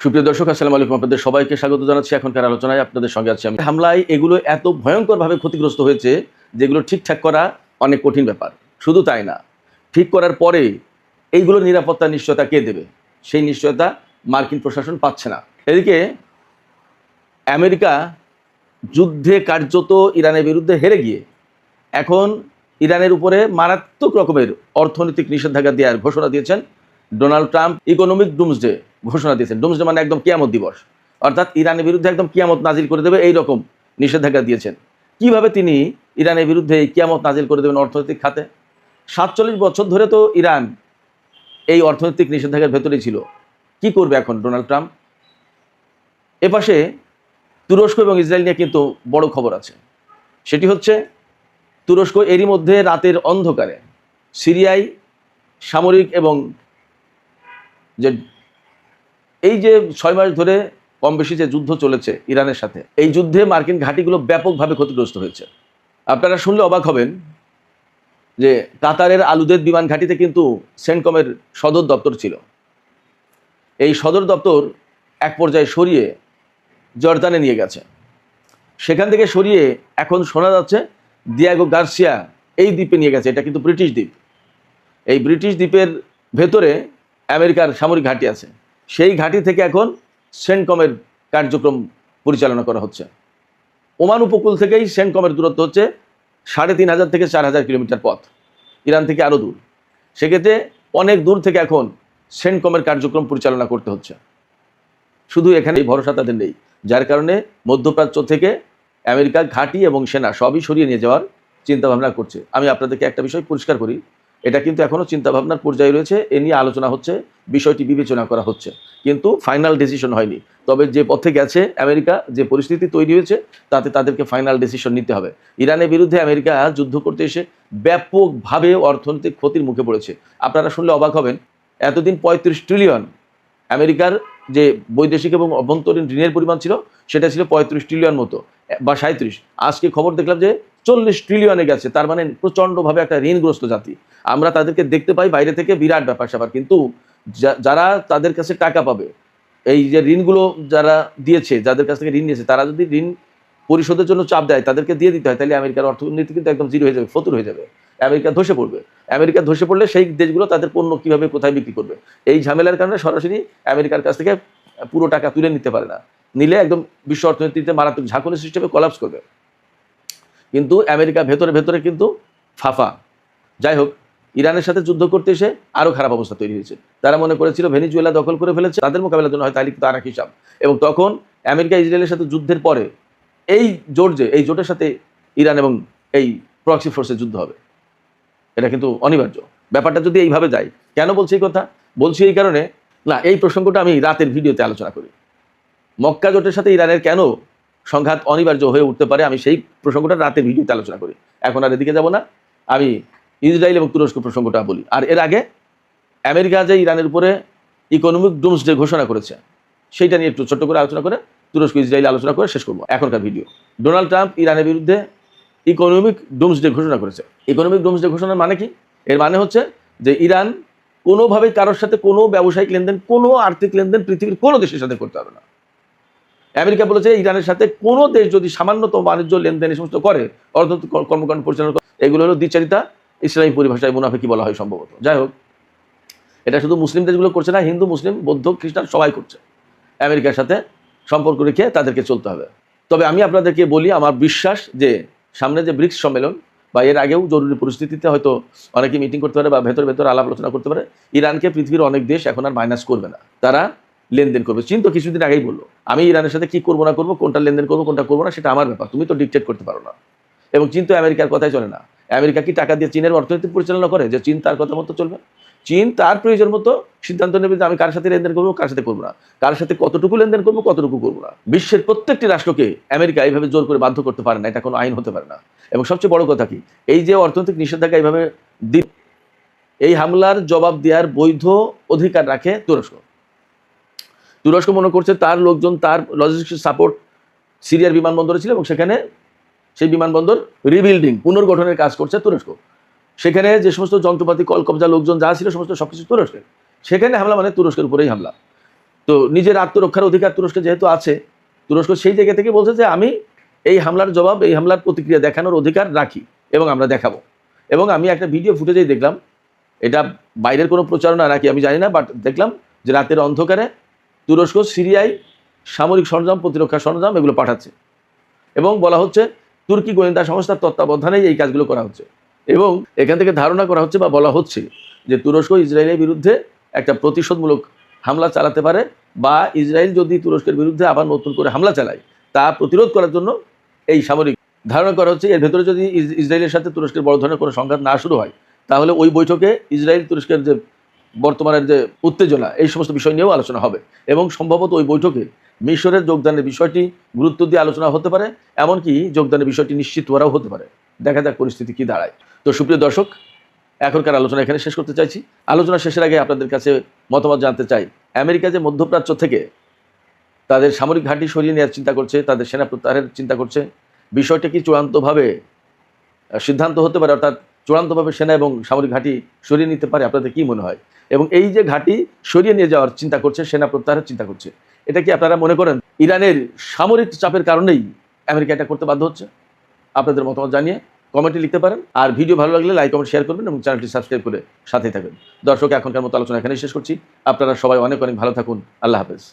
সুপ্রিয় দর্শক, আসসালামু আলাইকুম। আপনাদের সবাইকে স্বাগত জানাচ্ছি এখনকার আলোচনায়। আপনাদের সঙ্গে আছি আমি। হামলায় এগুলো এত ভয়ঙ্করভাবে ক্ষতিগ্রস্ত হয়েছে যেগুলো ঠিকঠাক করা অনেক কঠিন ব্যাপার। শুধু তাই না, ঠিক করার পরে এইগুলোর নিরাপত্তার নিশ্চয়তা কে দেবে? সেই নিশ্চয়তা মার্কিন প্রশাসন পাচ্ছে না। এদিকে আমেরিকা যুদ্ধে কার্যত ইরানের বিরুদ্ধে হেরে গিয়ে এখন ইরানের উপরে মারাত্মক রকমের অর্থনৈতিক নিষেধাজ্ঞা দেওয়ার ঘোষণা দিয়েছেন ডোনাল্ড ট্রাম্প। ইকোনমিক ডুমসডে ঘোষণা দিয়েছেন। ডুমসডে মানে একদম কিয়ামত দিবস, অর্থাৎ ইরানের বিরুদ্ধে একদম কিয়ামত নাজিল করে দেবে, এই রকম নিষেধাজ্ঞা দিয়েছেন। কিভাবে তিনি ইরানের বিরুদ্ধে এই কিয়ামত নাজিল করে দেবেন অর্থনৈতিক খাতে? 47 বছর ধরে তো ইরান এই অর্থনৈতিক নিষেধাজ্ঞার ভেতরেই ছিল। কি করবে এখন ডোনাল্ড ট্রাম্প? এপাশে তুরস্ক এবং ইসরায়েল নিয়ে কিন্তু বড় খবর আছে। সেটি হচ্ছে তুরস্ক এরই মধ্যে রাতের অন্ধকারে সিরিয়ায় সামরিক এবং যে এই যে 6 মাস ধরে কম বেশি যে যুদ্ধ চলেছে ইরানের সাথে, এই যুদ্ধে মার্কিন ঘাঁটিগুলো ব্যাপকভাবে ক্ষতিগ্রস্ত হয়েছে। আপনারা শুনলে অবাক হবেন যে কাতারের আলুদেদ বিমান ঘাঁটিতে কিন্তু সেন্টকমের সদর দপ্তর ছিল। এই সদর দপ্তর এক পর্যায়ে সরিয়ে জর্দানে নিয়ে গেছে। সেখান থেকে সরিয়ে এখন শোনা যাচ্ছে দিয়াগো গার্সিয়া এই দ্বীপে নিয়ে গেছে। এটা কিন্তু ব্রিটিশ দ্বীপ। এই ব্রিটিশ দ্বীপের ভেতরে আমেরিকার সামরিক ঘাঁটি আছে। সেই ঘাঁটি থেকে এখন সেন্টকমের কার্যক্রম পরিচালনা করা হচ্ছে। ওমান উপকূল থেকেই সেন্টকমের দূরত্ব হচ্ছে 3500 থেকে 4000 কিলোমিটার পথ, ইরান থেকে আরও দূর। সেক্ষেত্রে অনেক দূর থেকে এখন সেন্টকমের কার্যক্রম পরিচালনা করতে হচ্ছে। শুধু এখানেই ভরসা তাদের নেই, যার কারণে মধ্যপ্রাচ্য থেকে আমেরিকা ঘাঁটি এবং সেনা সবই সরিয়ে নিয়ে যাওয়ার চিন্তাভাবনা করছে। আমি আপনাদেরকে একটা বিষয় পরিষ্কার করি, এটা কিন্তু এখনও চিন্তাভাবনার পর্যায়ে রয়েছে। এ নিয়ে আলোচনা হচ্ছে, বিষয়টি বিবেচনা করা হচ্ছে, কিন্তু ফাইনাল ডিসিশন হয়নি। তবে যে পথে গেছে আমেরিকা, যে পরিস্থিতি তৈরি হয়েছে, তাতে তাদেরকে ফাইনাল ডিসিশন নিতে হবে। ইরানের বিরুদ্ধে আমেরিকা যুদ্ধ করতে এসে ব্যাপকভাবে অর্থনৈতিক ক্ষতির মুখে পড়েছে। আপনারা শুনলে অবাক হবেন, এতদিন 35 ট্রিলিয়ন আমেরিকার যে বৈদেশিক এবং অভ্যন্তরীণ ঋণের পরিমাণ ছিল, সেটা ছিল 35 ট্রিলিয়ন মতো বা 37। আজকে খবর দেখলাম যে 40 ট্রিলিয়নে গেছে। তার মানে প্রচণ্ডভাবে একটা ঋণগ্রস্ত জাতি। আমরা তাদেরকে দেখতে পাই বাইরে থেকে, বিরাট ব্যাপার স্যাপার, কিন্তু যারা তাদের কাছে টাকা পাবে, এই যে ঋণগুলো যারা দিয়েছে, যাদের কাছ থেকে ঋণ নিয়েছে, তারা যদি ঋণ পরিশোধের জন্য চাপ দেয়, তাদেরকে দিয়ে দিতে হয়, তাহলে আমেরিকার অর্থনীতি কিন্তু একদম জিরো হয়ে যাবে, ফতুর হয়ে যাবে। আমেরিকা ধসে পড়বে। আমেরিকা ধসে পড়লে সেই দেশগুলো তাদের পণ্য কীভাবে কোথায় বিক্রি করবে? এই ঝামেলার কারণে সরাসরি আমেরিকার কাছ থেকে পুরো টাকা তুলে নিতে পারে না। নিলে একদম বিশ্ব অর্থনীতিতে মারাত্মক ঝাঁকুনি সৃষ্টি হবে, কলাপস করবে। কিন্তু আমেরিকা ভেতরে ভেতরে কিন্তু ফাফা। যাই হোক, ইরানের সাথে যুদ্ধ করতে এসে আরও খারাপ অবস্থা তৈরি হয়েছে। তারা মনে করেছিল ভেনিজুয়েলা দখল করে ফেলেছে, তাদের মোকাবেলার জন্য হয়, তাহলে কিন্তু আর এক হিসাব। এবং তখন আমেরিকা ইসরায়েলের সাথে যুদ্ধের পরে এই জোটের সাথে ইরান এবং এই প্রক্সি ফোর্সের যুদ্ধ হবে। এটা কিন্তু অনিবার্য। ব্যাপারটা যদি এইভাবে যায়, কেন বলছি এই কথা? বলছি এই কারণে, না, এই প্রসঙ্গটা আমি রাতের ভিডিওতে আলোচনা করি। মক্কা জোটের সাথে ইরানের কেন সংঘাত অনিবার্য হয়ে উঠতে পারে, আমি সেই প্রসঙ্গটা রাতের ভিডিওতে আলোচনা করি। এখন আর এদিকে যাব না, আমি ইসরায়েল এবং তুরস্ক প্রসঙ্গটা বলি। আর এর আগে আমেরিকা যে ইরানের উপরে ইকোনমিক ডুমসডে ঘোষণা করেছে, সেইটা নিয়ে একটু ছোট্ট করে আলোচনা করে তুরস্ক ইসরায়েল আলোচনা করে শেষ করবো এখনকার ভিডিও। ডোনাল্ড ট্রাম্প ইরানের বিরুদ্ধে ইকোনমিক ডুমসডে ঘোষণা করেছে। ইকোনমিক ডুমসডে ঘোষণার মানে কি? এর মানে হচ্ছে যে ইরান কোনোভাবেই কারোর সাথে কোনো ব্যবসায়িক লেনদেন, কোনো আর্থিক লেনদেন পৃথিবীর কোনো দেশের সাথে করতে হবে না। আমেরিকা বলেছে ইরানের সাথে কোনো দেশ যদি সামান্যতম বাণিজ্য লেনদেন এই সমস্ত করে, অর্থনৈতিক কর্মকাণ্ড পরিচালনা করে, এগুলো হলো দ্বিচারিতা, ইসলামী পরিভাষায় মুনাফিকি বলা হয় সম্ভবত। যাই হোক, এটা শুধু মুসলিম দেশগুলো করছে না, হিন্দু, মুসলিম, বৌদ্ধ, খ্রিস্টান সবাই করছে। আমেরিকার সাথে সম্পর্ক রেখে তাদেরকে চলতে হবে। তবে আমি আপনাদেরকে বলি, আমার বিশ্বাস যে সামনে যে ব্রিক্স সম্মেলন বা এর আগেও জরুরি পরিস্থিতিতে হয়তো অনেকে মিটিং করতে পারে বা ভেতর ভেতর আলাপ আলোচনা করতে পারে, ইরানকে পৃথিবীর অনেক দেশ এখন আর মাইনাস করবে না, তারা লেনদেন করবে। চীন তো কিছুদিন আগেই বললো, আমি ইরানের সাথে কি করবো না করবো, কোনটা লেনদেন করবো কোনটা করবো না, সেটা আমার ব্যাপার, তুমি তো ডিকটেট করতে পারো না। এবং চীন তো আমেরিকার কথাই চলে না। আমেরিকা কি টাকা দিয়ে চীনের অর্থনীতি পরিচালনা করে যে চীন তার কথা মতো চলবে? চীন তার প্রয়োজন মতো সিদ্ধান্ত নেবে যে আমি কার সাথে লেনদেন করবো, কার সাথে করবো না, কার সাথে কতটুকু লেনদেন করবো, কতটুকু করবো না। বিশ্বের প্রত্যেকটি রাষ্ট্রকে আমেরিকা এইভাবে জোর করে বাধ্য করতে পারে না, এটা কোনো আইন হতে পারে না। এবং সবচেয়ে বড় কথা কি, এই যে অর্থনৈতিক নিষেধাজ্ঞা এইভাবে এই হামলার জবাব দেওয়ার বৈধ অধিকার রাখে তুরস্ক। তুরস্ক মনে করছে তার লোকজন, তার লজিস্টিক্স সাপোর্ট সিরিয়ার বিমানবন্দরে ছিল এবং সেখানে সেই বিমানবন্দর রিবিল্ডিং, পুনর্গঠনের কাজ করছে তুরস্ক। সেখানে যে সমস্ত যন্ত্রপাতি, কলকবজা, লোকজন যা ছিল সমস্ত সবকিছু তুরস্কের। সেখানে হামলা মানে তুরস্কের উপরেই হামলা। তো নিজের আত্মরক্ষার অধিকার তুরস্কের যেহেতু আছে, তুরস্ক সেই জায়গা থেকে বলছে যে আমি এই হামলার জবাব, এই হামলার প্রতিক্রিয়া দেখানোর অধিকার রাখি এবং আমরা দেখাবো। এবং আমি একটা ভিডিও ফুটেজেই দেখলাম, এটা বাইরের কোনো প্রচারণা নাকি আমি জানি না, বাট দেখলাম যে রাতের অন্ধকারে তুরস্ক সিরিয়ায় সামরিক সরঞ্জাম, প্রতিরক্ষা সরঞ্জাম এগুলো পাঠাচ্ছে এবং বলা হচ্ছে তুর্কি গোয়েন্দা সংস্থার তত্ত্বাবধানেই এই কাজগুলো করা হচ্ছে। এবং এখান থেকে ধারণা করা হচ্ছে বা বলা হচ্ছে যে তুরস্ক ইসরায়েলের বিরুদ্ধে একটা প্রতিশোধমূলক হামলা চালাতে পারে, বা ইসরায়েল যদি তুরস্কের বিরুদ্ধে আবার নতুন করে হামলা চালায় তা প্রতিরোধ করার জন্য এই সামরিক, ধারণা করা হচ্ছে এর ভেতরে যদি ইসরায়েলের সাথে তুরস্কের বড় ধরনের কোনো সংঘাত না শুরু হয়, তাহলে ওই বৈঠকে ইসরায়েল তুরস্কের যে বর্তমানের যে উত্তেজনা, এই সমস্ত বিষয় নিয়েও আলোচনা হবে। এবং সম্ভবত ওই বৈঠকে মিশরের যোগদানের বিষয়টি গুরুত্ব দিয়ে আলোচনা হতে পারে, এমনকি যোগদানের বিষয়টি নিশ্চিত করাও হতে পারে। দেখা যাক পরিস্থিতি কি দাঁড়ায়। তো সুপ্রিয় দর্শক, এখনকার আলোচনা এখানে শেষ করতে চাইছি। আলোচনা শেষের আগে আপনাদের কাছে মতামত জানতে চাই, আমেরিকা যে মধ্যপ্রাচ্য থেকে তাদের সামরিক ঘাঁটি সরিয়ে নেওয়ার চিন্তা করছে, তাদের সেনা প্রত্যাহারের চিন্তা করছে, বিষয়টা কি চূড়ান্তভাবে সিদ্ধান্ত হতে পারে, অর্থাৎ চূড়ান্তভাবে সেনা এবং সামরিক ঘাঁটি সরিয়ে নিতে পারে? আপনাদের কি মনে হয়? এবং এই যে ঘাঁটি সরিয়ে নিয়ে যাওয়ার চিন্তা করছে, সেনা প্রত্যাহারের চিন্তা করছে, এটা কি আপনারা মনে করেন ইরানের সামরিক চাপের কারণেই আমেরিকা এটা করতে বাধ্য হচ্ছে? আপনাদের মতামত জানিয়ে কমেন্টে লিখতে পারেন। আর ভিডিও ভালো লাগলে লাইক, কমেন্ট, শেয়ার করবেন এবং চ্যানেলটি সাবস্ক্রাইব করে সাথেই থাকবেন। দর্শক, এখনকার মতো আলোচনা এখানেই শেষ করছি। আপনারা সবাই অনেক অনেক ভালো থাকুন। আল্লাহ হাফেজ।